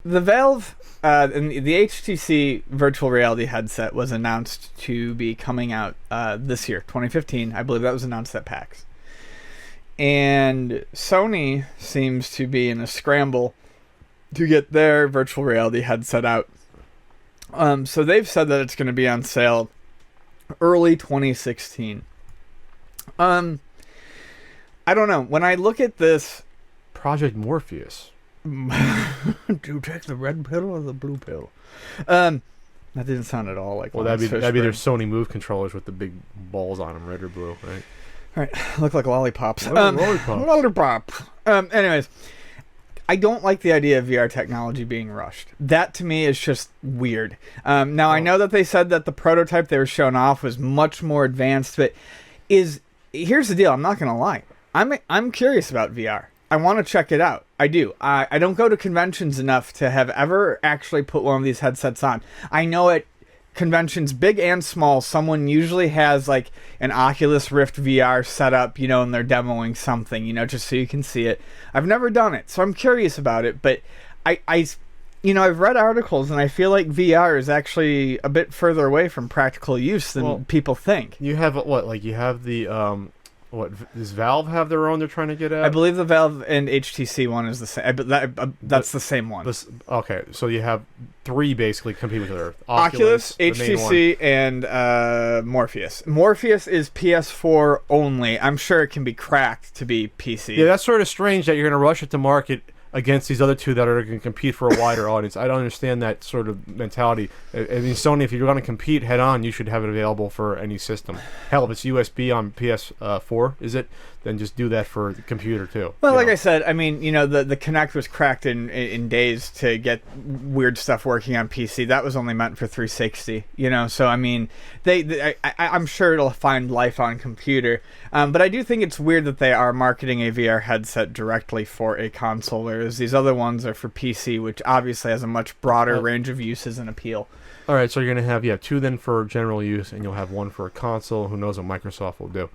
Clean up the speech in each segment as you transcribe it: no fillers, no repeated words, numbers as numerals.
the Valve and the HTC virtual reality headset was announced to be coming out this year, 2015. I believe that was announced at PAX. And Sony seems to be in a scramble to get their virtual reality headset out. So they've said that it's going to be on sale early 2016. I don't know. When I look at this... Project Morpheus. Do you take the red pill or the blue pill? That didn't sound at all like... Well, that'd be their Sony Move controllers with the big balls on them, red or blue, right? All right, look like lollipops. Lollipops. Lollipop. Anyways, I don't like the idea of VR technology being rushed. That to me is just weird. Now I know that they said that the prototype they were showing off was much more advanced, but here's the deal. I'm not gonna lie. I'm curious about VR. I want to check it out. I do. I don't go to conventions enough to have ever actually put one of these headsets on. I know at conventions, big and small, someone usually has like an Oculus Rift VR set up, and they're demoing something, just so you can see it. I've never done it, so I'm curious about it, but I've read articles and I feel like VR is actually a bit further away from practical use than people think. You have you have the does Valve have their own they're trying to get at? I believe the Valve and HTC one is the same. That's the same one. Okay, so you have three basically compete with each other. Oculus, HTC, and Morpheus. Morpheus is PS4 only. I'm sure it can be cracked to be PC. Yeah, that's sort of strange that you're going to rush it to market against these other two that are going to compete for a wider audience. I don't understand that sort of mentality. I mean, Sony, if you're going to compete head-on, you should have it available for any system. Hell, if it's USB on PS4, is it? Then just do that for the computer, too. Well, like I said, I mean, the Kinect was cracked in days to get weird stuff working on PC. That was only meant for 360, So, I mean, I'm sure it'll find life on computer. But I do think it's weird that they are marketing a VR headset directly for a console, whereas these other ones are for PC, which obviously has a much broader range of uses and appeal. All right, so you're going to have two then for general use, and you'll have one for a console. Who knows what Microsoft will do.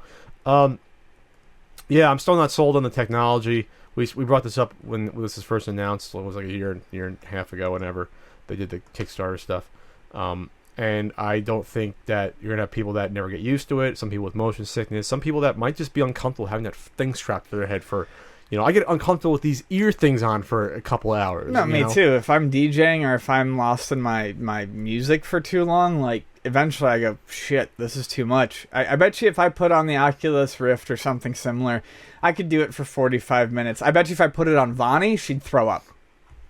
Yeah, I'm still not sold on the technology. We brought this up when this was first announced. It was like a year and a half ago, whenever they did the Kickstarter stuff. And I don't think that you're going to have people that never get used to it, some people with motion sickness, some people that might just be uncomfortable having that thing strapped to their head for... I get uncomfortable with these ear things on for a couple hours. No, me too. If I'm DJing or if I'm lost in my music for too long, eventually I go, shit, this is too much. I bet you if I put on the Oculus Rift or something similar, I could do it for 45 minutes. I bet you if I put it on Vonnie, she'd throw up.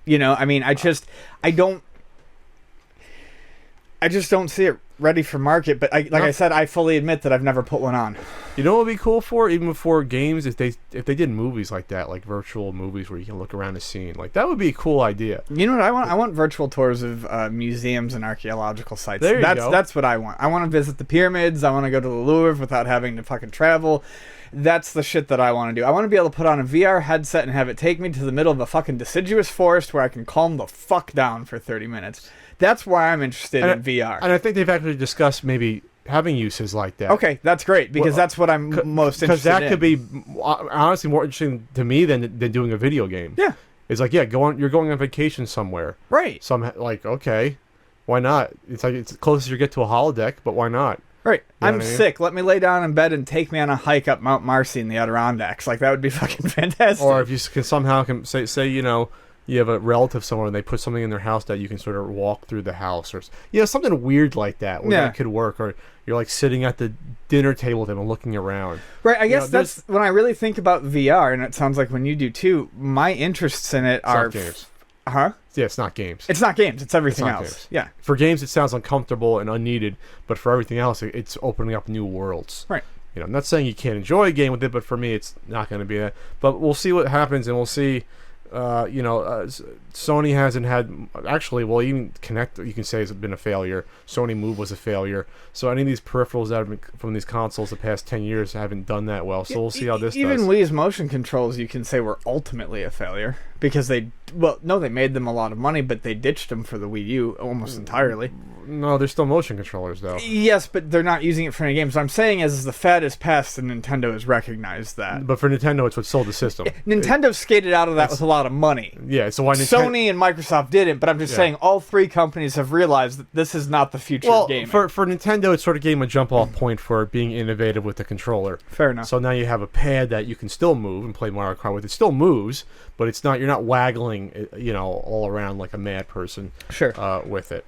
I mean, I just don't see it ready for market, but I said, I fully admit that I've never put one on. You know what would be cool for, even before games, if they did movies like that, like virtual movies where you can look around the scene. That would be a cool idea. You know what I want? I want virtual tours of museums and archaeological sites. There you go. That's what I want. I want to visit the pyramids. I want to go to the Louvre without having to fucking travel. That's the shit that I want to do. I want to be able to put on a VR headset and have it take me to the middle of a fucking deciduous forest where I can calm the fuck down for 30 minutes. That's why I'm interested in VR. And I think they've actually discussed maybe having uses like that. Okay, that's great, because that's what I'm most interested in. Because that could be, honestly, more interesting to me than doing a video game. Yeah. It's you're going on vacation somewhere. Right. So I'm okay, why not? It's it's close as you get to a holodeck, but why not? Right. You know I'm sick. Let me lay down in bed and take me on a hike up Mount Marcy in the Adirondacks. That would be fucking fantastic. Or if you can somehow say you have a relative somewhere and they put something in their house that you can sort of walk through the house, or something weird like that where that could work. Or you're sitting at the dinner table with them and looking around. Right. I guess that's when I really think about VR, and it sounds like when you do too, my interests in it are games. Huh? Yeah, it's not games. It's not games. It's everything else. Games. Yeah. For games, it sounds uncomfortable and unneeded, but for everything else, it's opening up new worlds. Right. I'm not saying you can't enjoy a game with it, but for me, it's not going to be that. But we'll see what happens, and we'll see. Sony hasn't had even Kinect, you can say, has been a failure. Sony Move was a failure. So any of these peripherals that have been from these consoles the past 10 years haven't done that well. So we'll see how this does. Even Wii's motion controls, you can say, were ultimately a failure because they made them a lot of money, but they ditched them for the Wii U almost entirely. No, they're still motion controllers, though. Yes, but they're not using it for any games. What I'm saying is the fad is past, and Nintendo has recognized that. But for Nintendo, it's what sold the system. Nintendo skated out of that with a lot of money. Yeah, so why Nintendo Sony and Microsoft didn't, but I'm just saying all three companies have realized that this is not the future of gaming. For Nintendo, it sort of gave them a jump-off point for being innovative with the controller. Fair enough. So now you have a pad that you can still move and play Mario Kart with. It still moves, but it's not. You're not waggling, all around like a mad person. Sure. With it.